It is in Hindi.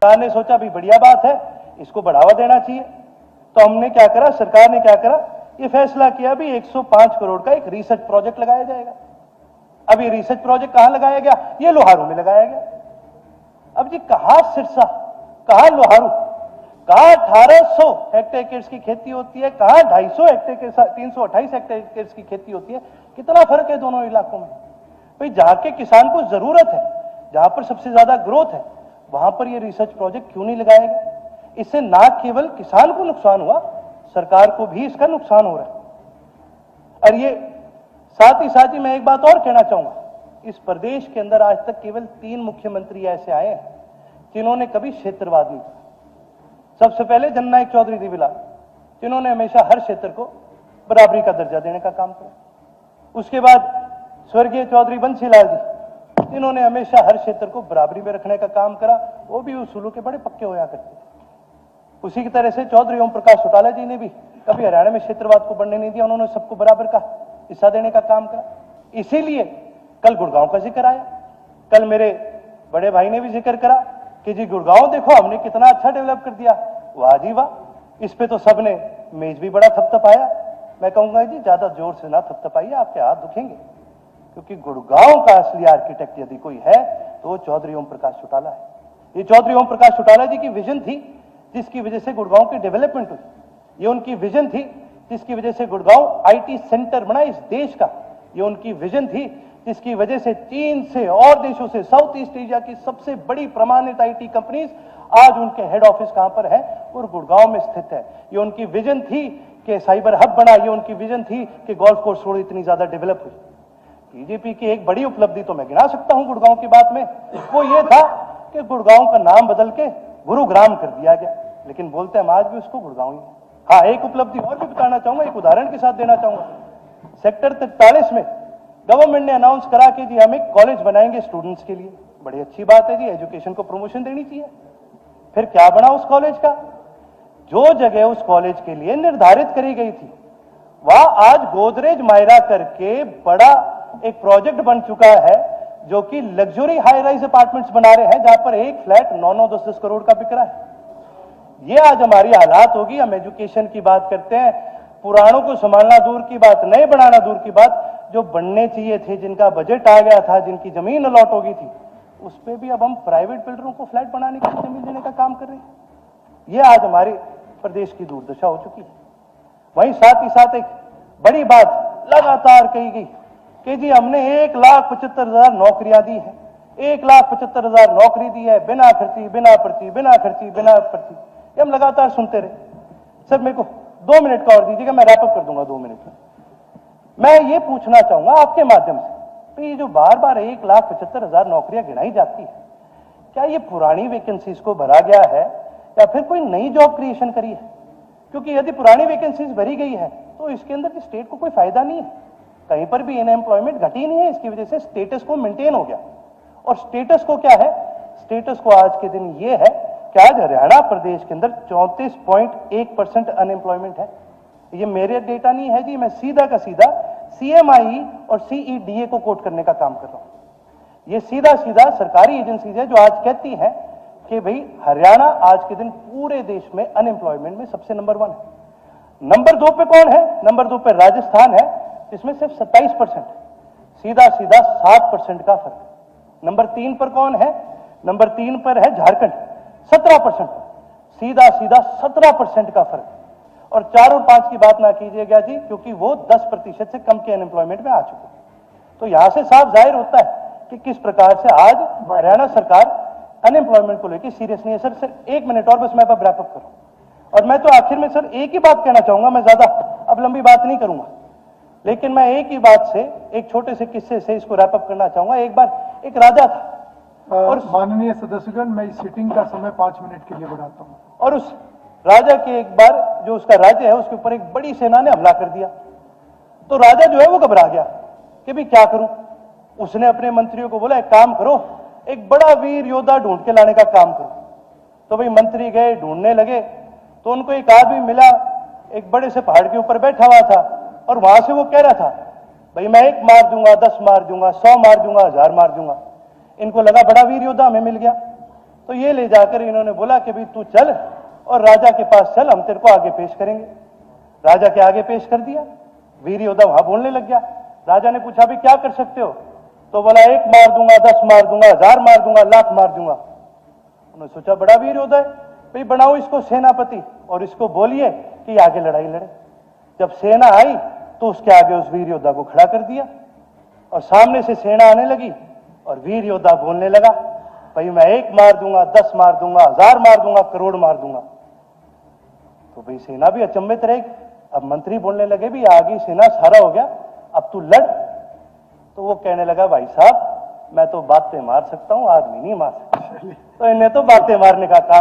सरकार ने सोचा भी बढ़िया बात है, इसको बढ़ावा देना चाहिए। तो हमने क्या करा, सरकार ने क्या करा, ये फैसला किया भी 105 करोड़ का एक रिसर्च प्रोजेक्ट लगाया जाएगा। अब ये रिसर्च प्रोजेक्ट कहां लगाया गया, ये लोहारू में लगाया गया। अब जी कहां सिरसा, कहां लोहारू, कहां 1800 हेक्टेयर की खेती होती है, कहां 250 हेक्टेयर 328 हेक्टेयर की खेती होती है। कितना फर्क है दोनों इलाकों में। भाई जहां के किसान को जरूरत है, जहां पर सबसे ज्यादा ग्रोथ है, वहां पर ये रिसर्च प्रोजेक्ट क्यों नहीं लगाया गया। इससे ना केवल किसान को नुकसान हुआ, सरकार को भी इसका नुकसान हो रहा है। और ये साथ ही मैं एक बात और कहना चाहूंगा, इस प्रदेश के अंदर आज तक केवल 3 मुख्यमंत्री ऐसे आए हैं जिन्होंने कभी क्षेत्रवाद नहीं किया। सबसे पहले जननायक चौधरी देवीलाल, जिन्होंने हमेशा हर क्षेत्र को बराबरी का दर्जा देने का काम किया। उसके बाद स्वर्गीय चौधरी बंसीलाल जी, जिन्होंने हमेशा हर क्षेत्र को बराबरी में रखने का काम करा, वो भी उसूलों के बड़े पक्के होया करते थे। उसी की तरह से चौधरी ओम प्रकाश चौटाला जी ने भी कभी हरियाणा में क्षेत्रवाद को बढ़ने नहीं दिया, उन्होंने सबको बराबर का हिस्सा देने का काम करा। इसीलिए कल गुड़गांव का जिक्र आया, कल मेरे बड़े भाई ने भी जिक्र करा कि जी गुड़गांव देखो हमने कितना अच्छा डेवलप कर दिया। वाह जी वाह, इस पे तो सबने मेज भी बड़ा थपथपाया। मैं कहूंगा जी ज्यादा जोर से ना थपथपाइए, आपके हाथ दुखेंगे, क्योंकि गुड़गांव का असली आर्किटेक्ट यदि कोई है तो वो चौधरी ओम प्रकाश चौटाला है। ये चौधरी ओम प्रकाश चौटाला जी की विजन थी जिसकी वजह से गुड़गांव की डेवलपमेंट हुई। ये उनकी विजन थी जिसकी वजह से गुड़गांव आईटी सेंटर बना इस देश का। ये उनकी विजन थी जिसकी वजह से चीन से और देशों से, साउथ ईस्ट एशिया की सबसे बड़ी प्रमाणित आईटी कंपनीज आज उनके हेड ऑफिस कहां पर है, और गुड़गांव में स्थित है। ये उनकी विजन थी कि साइबर हब बना, ये उनकी विजन थी कि गोल्फ कोर्स रोड इतनी ज्यादा डेवलप हुई। बीजेपी की एक बड़ी उपलब्धि तो मैं गिना सकता हूं गुड़गांव की बात में, वो ये था कि गुड़गांव का नाम बदल के गुरुग्राम कर दिया गया, लेकिन बोलते हम आज भी उसको गुड़गांव ही। हाँ, एक उपलब्धि और भी बताना चाहूंगा, एक उदाहरण के साथ देना चाहूंगा। सेक्टर 43 में गवर्नमेंट ने अनाउंस करा कि जी हम एक कॉलेज बनाएंगे स्टूडेंट्स के लिए। बड़ी अच्छी बात है जी, एजुकेशन को प्रमोशन देनी चाहिए। फिर क्या बना उस कॉलेज का, जो जगह उस कॉलेज के लिए निर्धारित करी गई थी वह आज गोदरेज मायरा करके बड़ा एक प्रोजेक्ट बन चुका है, जो कि लग्जरी हाई राइज अपार्टमेंट्स बना रहे हैं, जहां पर एक फ्लैट 9-9, 10-10 करोड़ का बिक रहा है। ये आज हमारी हालात होगी। हम एजुकेशन की बात करते हैं, पुराणों को संभालना दूर की बात, नए बनाना दूर की बात, जो बनने चाहिए थे, जिनका बजट आ गया था, जिनकी जमीन अलॉट हो गई थी, उस पर भी अब हम प्राइवेट बिल्डरों को फ्लैट बनाने की जमीन देने का काम कर रहे हैं। ये आज हमारे प्रदेश की दुर्दशा हो चुकी है। वहीं साथ ही साथ एक बड़ी बात लगातार कही गई कि जी हमने 1,75,000 नौकरियां दी हैं, 1,75,000 नौकरी दी है, बिना खर्ची, बिना पर्ची, बिना खर्ची, बिना पर्ची। ये हम लगातार सुनते रहे। सर मेरे को 2 मिनट का और दीजिएगा, मैं रैप अप कर दूंगा 2 मिनट में। मैं ये पूछना चाहूंगा आपके माध्यम से, तो ये जो बार बार 1,75,000 नौकरियां गिनाई जाती है, क्या ये पुरानी वैकेंसीज को भरा गया है या फिर कोई नई जॉब क्रिएशन करी है? क्योंकि यदि पुरानी वैकेंसीज भरी गई है तो इसके अंदर स्टेट को कोई फायदा नहीं है, कहीं पर भी अनएम्प्लॉयमेंट घटी नहीं है। इसकी वजह से स्टेटस को मेंटेन हो गया। और स्टेटस को क्या है, स्टेटस को आज के दिन ये है कि आज हरियाणा प्रदेश के अंदर 34.1% अनएम्प्लॉयमेंट है। ये मेरे डेटा नहीं है जी, मैं सीधा का सीधा CMI और CEDA को कोट करने का काम कर रहा हूं। ये सीधा सीधा सरकारी एजेंसीज है जो आज कहती हैं कि भाई हरियाणा आज के दिन पूरे देश में अनएम्प्लॉयमेंट में सबसे नंबर 1 है। नंबर 2 पे कौन है? नंबर 2 पे राजस्थान है, जिसमें सिर्फ 27%, सीधा सीधा 7% का फर्क। नंबर 3 पर कौन है? नंबर 3 पर है झारखंड, 17%, सीधा सीधा 17% का फर्क। और 4 और 5 की बात ना कीजिएगा जी, क्योंकि वो 10% से कम के अनएम्प्लॉयमेंट में आ चुके। तो यहां से साफ जाहिर होता है कि किस प्रकार से आज हरियाणा सरकार अनएम्प्लॉयमेंट को लेकर सीरियस नहीं है। सर 1 मिनट और बस मैं अब रैप अप करूं। और मैं तो आखिर में सर एक ही बात कहना चाहूंगा, मैं ज्यादा अब लंबी बात नहीं करूंगा, लेकिन मैं एक ही बात से, एक छोटे से किस्से से इसको रैप अप करना चाहूंगा। एक बार एक राजा था और माननीय सदस्यगण, मैं इस सिटिंग का समय 5 मिनट के लिए बढ़ाता हूं। और उस राजा के एक बार जो उसका राज्य है उसके ऊपर एक बड़ी सेना ने हमला कर दिया। तो राजा जो है वो घबरा गया कि भाई क्या करूं। उसने अपने मंत्रियों को बोला एक काम करो, एक बड़ा वीर योद्धा ढूंढ के लाने का काम करो। तो भाई मंत्री गए, ढूंढने लगे, तो उनको एक आदमी मिला, एक बड़े से पहाड़ के ऊपर बैठा हुआ था, और वहां से वो कह रहा था भाई मैं 1 मार दूंगा, 10 मार दूंगा, 100 मार दूंगा, 1000 मार दूंगा। इनको लगा बड़ा वीर योद्धा हमें मिल गया। तो ये ले जाकर इन्होंने बोला कि भाई तू चल और राजा के पास चल, हम तेरे को आगे पेश करेंगे। राजा के आगे पेश कर दिया। वीर योद्धा वहां बोलने लग गया। राजा ने पूछा भी क्या कर सकते हो? तो बोला 1 मार दूंगा, 10 मार दूंगा, 1000 मार दूंगा, लाख मार दूंगा। उन्होंने सोचा बड़ा वीर योद्धा है, भाई बनाओ इसको सेनापति और इसको बोलिए कि आगे लड़ाई लड़े। जब सेना आई तो उसके आगे उस वीर योद्धा को खड़ा कर दिया और सामने से सेना आने लगी और वीर योद्धा बोलने लगा, भाई मैं 1 मार दूंगा, 10 मार दूंगा, 1000 मार दूंगा, करोड़ मार दूंगा। तो भाई सेना भी अचंभित रहेगी। अब मंत्री बोलने लगे भी आगे सेना सारा हो गया, अब तू लड़। तो वो कहने लगा भाई साहब मैं तो बातें मार सकता हूं, आदमी नहीं मार सकता। तो इन्हें तो बातें मारने का काम